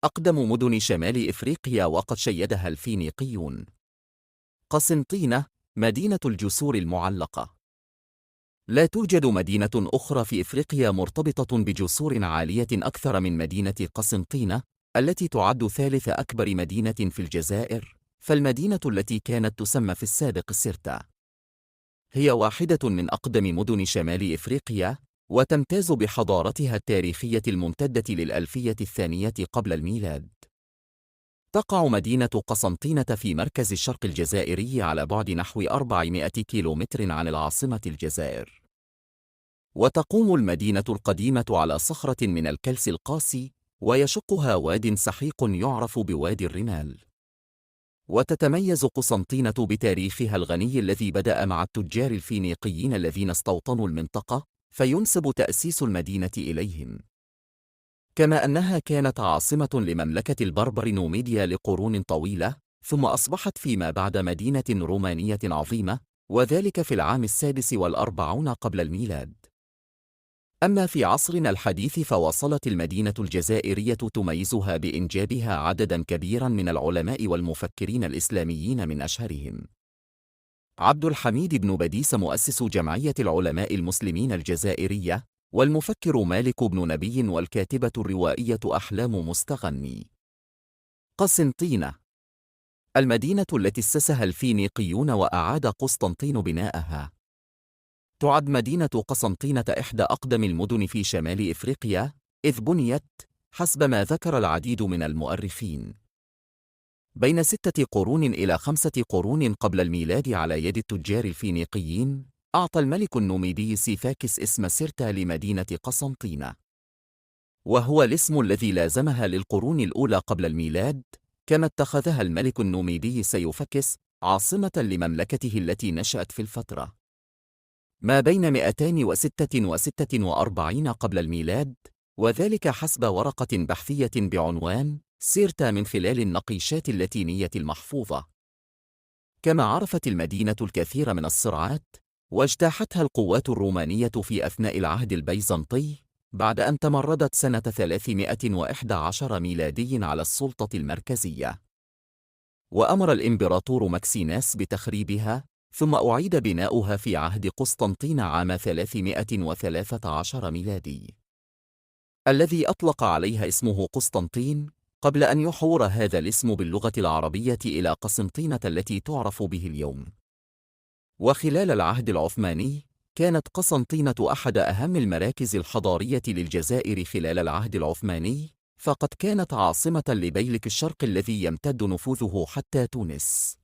أقدم مدن شمال إفريقيا وقد شيدها الفينيقيون. قسنطينة، مدينة الجسور المعلقة. لا توجد مدينة أخرى في إفريقيا مرتبطة بجسور عالية أكثر من مدينة قسنطينة، التي تعد ثالث أكبر مدينة في الجزائر، فالمدينة التي كانت تسمى في السابق سيرتا. هي واحدة من أقدم مدن شمال إفريقيا، وتمتاز بحضارتها التاريخية الممتدة للألفية الثانية قبل الميلاد. تقع مدينة قسنطينة في مركز الشرق الجزائري على بعد نحو 400 كيلومتر عن العاصمة الجزائر. وتقوم المدينة القديمة على صخرة من الكلس القاسي، ويشقها واد سحيق يعرف بوادي الرمال. وتتميز قسنطينة بتاريخها الغني الذي بدأ مع التجار الفينيقيين الذين استوطنوا المنطقة، فينسب تأسيس المدينة إليهم. كما أنها كانت عاصمة لمملكة البربر نوميديا لقرون طويلة، ثم أصبحت فيما بعد مدينة رومانية عظيمة، وذلك في العام 46 قبل الميلاد. أما في عصرنا الحديث فوصلت المدينة الجزائرية تميزها بإنجابها عدداً كبيراً من العلماء والمفكرين الإسلاميين، من أشهرهم عبد الحميد بن بديس مؤسس جمعية العلماء المسلمين الجزائرية، والمفكر مالك بن نبي، والكاتبة الروائية أحلام مستغني. قسنطينة، المدينة التي أسسها الفينيقيون وأعاد قسطنطين بناءها. تعد مدينة قسنطينة إحدى أقدم المدن في شمال إفريقيا، إذ بنيت حسب ما ذكر العديد من المؤرخين بين 6 قرون إلى 5 قرون قبل الميلاد على يد التجار الفينيقيين. أعطى الملك النوميدي سيفاكس اسم سيرتا لمدينة قسنطينة، وهو الاسم الذي لازمها للقرون الأولى قبل الميلاد، كما اتخذها الملك النوميدي سيوفكس عاصمة لمملكته التي نشأت في الفترة ما بين 246 قبل الميلاد، وذلك حسب ورقة بحثية بعنوان سيرتا من خلال النقيشات اللاتينية المحفوظة. كما عرفت المدينة الكثير من الصراعات، واجتاحتها القوات الرومانية في أثناء العهد البيزنطي، بعد أن تمردت سنة 311 ميلادي على السلطة المركزية. وأمر الإمبراطور ماكسيناس بتخريبها، ثم أعيد بناؤها في عهد قسطنطين عام 313 ميلادي، الذي أطلق عليها اسمه قسطنطين، قبل أن يحور هذا الاسم باللغة العربية إلى قسنطينة التي تعرف به اليوم. وخلال العهد العثماني كانت قسنطينة أحد أهم المراكز الحضارية للجزائر خلال العهد العثماني، فقد كانت عاصمة لبيلك الشرق الذي يمتد نفوذه حتى تونس.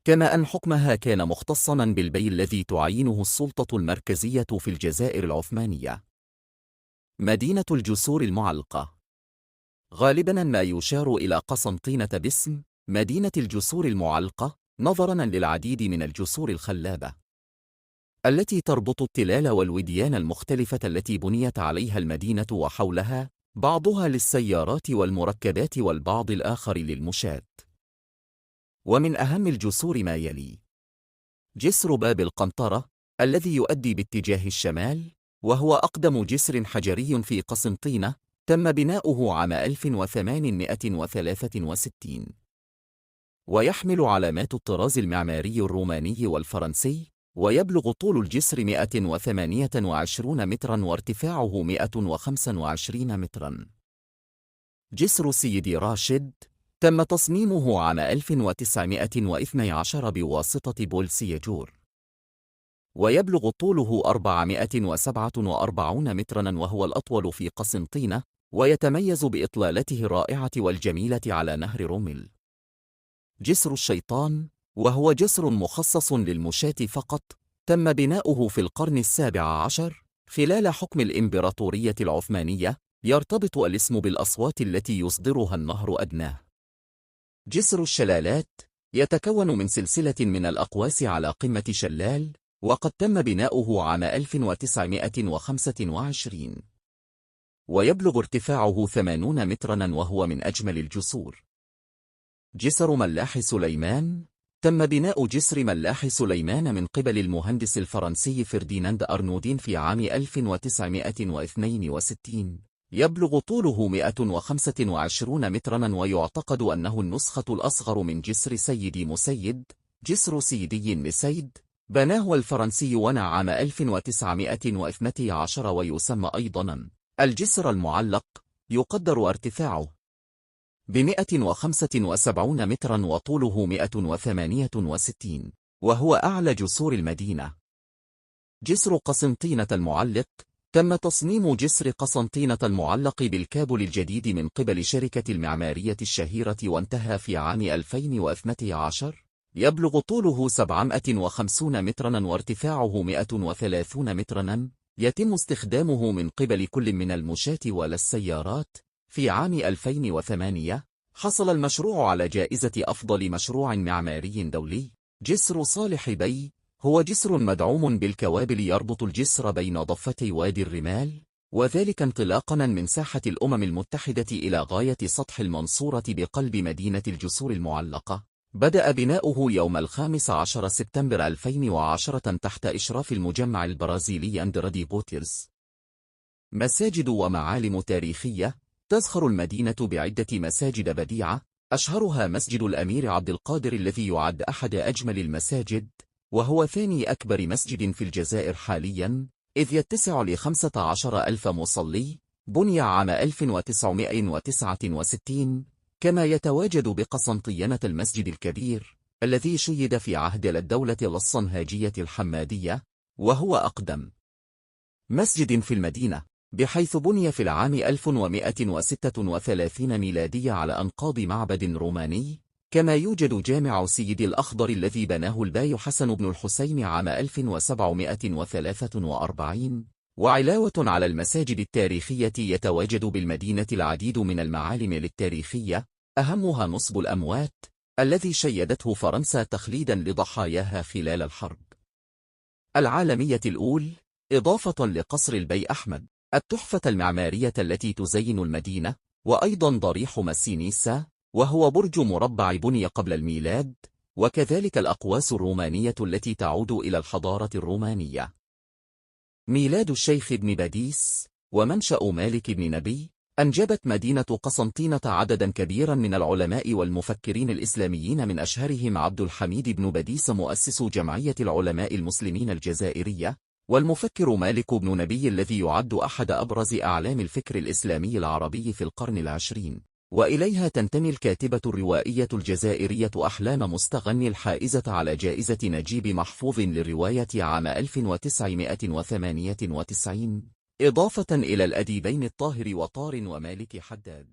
كما أن حكمها كان مختصاً بالبي الذي تعينه السلطة المركزية في الجزائر العثمانية. مدينة الجسور المعلقة. غالباً ما يشار إلى قسنطينة باسم مدينة الجسور المعلقة، نظراً للعديد من الجسور الخلابة التي تربط التلال والوديان المختلفة التي بنيت عليها المدينة وحولها، بعضها للسيارات والمركبات والبعض الآخر للمشاة. ومن أهم الجسور ما يلي: جسر باب القنطرة الذي يؤدي باتجاه الشمال، وهو أقدم جسر حجري في قسنطينة، تم بناؤه عام 1863، ويحمل علامات الطراز المعماري الروماني والفرنسي، ويبلغ طول الجسر 128 متراً وارتفاعه 125 متراً. جسر سيدي راشد تم تصميمه عام 1912 بواسطة بول سيجور، ويبلغ طوله 447 متراً، وهو الأطول في قسنطينة، ويتميز بإطلالته الرائعة والجميلة على نهر رومل. جسر الشيطان، وهو جسر مخصص للمشاة فقط، تم بناؤه في القرن ال17 خلال حكم الإمبراطورية العثمانية، يرتبط الاسم بالأصوات التي يصدرها النهر أدناه. جسر الشلالات يتكون من سلسلة من الأقواس على قمة شلال، وقد تم بناؤه عام 1925، ويبلغ ارتفاعه 80 متراً، وهو من أجمل الجسور. جسر ملاح سليمان تم بناء جسر ملاح سليمان من قبل المهندس الفرنسي فرديناند أرنودين في عام 1962، يبلغ طوله 125 متراً، ويعتقد أنه النسخة الأصغر من جسر سيدي مسيد. جسر سيدي مسيد بناه الفرنسي عام 1912، ويسمى أيضاً الجسر المعلق. يقدر ارتفاعه ب175 متراً وطوله 168، وهو أعلى جسور المدينة. جسر قسنطينة المعلق. تم تصميم جسر قسنطينة المعلق بالكابل الجديد من قبل شركة المعمارية الشهيرة، وانتهى في عام 2012. يبلغ طوله 750 متراً وارتفاعه 130 متراً. يتم استخدامه من قبل كل من المشاة والسيارات. في عام 2008 حصل المشروع على جائزة أفضل مشروع معماري دولي. جسر صالح بي هو جسر مدعوم بالكوابل يربط الجسر بين ضفتي وادي الرمال، وذلك انطلاقاً من ساحة الأمم المتحدة إلى غاية سطح المنصورة بقلب مدينة الجسور المعلقة. بدأ بناؤه يوم 15 سبتمبر 2010 تحت إشراف المجمع البرازيلي أندرادي بوتيرز. مساجد ومعالم تاريخية. تزخر المدينة بعدة مساجد بديعة، أشهرها مسجد الأمير عبد القادر الذي يعد أحد أجمل المساجد، وهو ثاني أكبر مسجد في الجزائر حالياً، إذ يتسع ل15,000 مصلي. بني عام 1969. كما يتواجد بقسنطينة المسجد الكبير الذي شيد في عهد الدولة الصنهاجية الحمادية، وهو أقدم مسجد في المدينة، بحيث بني في العام 1136 ميلادية على أنقاض معبد روماني. كما يوجد جامع سيدي الأخضر الذي بناه الباي حسن بن الحسين عام 1743. وعلاوة على المساجد التاريخية يتواجد بالمدينة العديد من المعالم التاريخية، أهمها نصب الأموات الذي شيدته فرنسا تخليدا لضحاياها خلال الحرب العالمية الأولى، إضافة لقصر البي أحمد، التحفة المعمارية التي تزين المدينة، وأيضا ضريح مسينيسا وهو برج مربع بني قبل الميلاد، وكذلك الأقواس الرومانية التي تعود إلى الحضارة الرومانية. ميلاد الشيخ ابن باديس ومنشأ مالك بن نبي. أنجبت مدينة قسنطينة عددا كبيرا من العلماء والمفكرين الإسلاميين، من أشهرهم عبد الحميد بن باديس مؤسس جمعية العلماء المسلمين الجزائرية، والمفكر مالك بن نبي الذي يعد أحد أبرز أعلام الفكر الإسلامي العربي في القرن العشرين. وإليها تنتمي الكاتبة الروائية الجزائرية أحلام مستغني الحائزة على جائزة نجيب محفوظ للرواية عام 1998، إضافة إلى الأديبين الطاهر وطار ومالك حداد.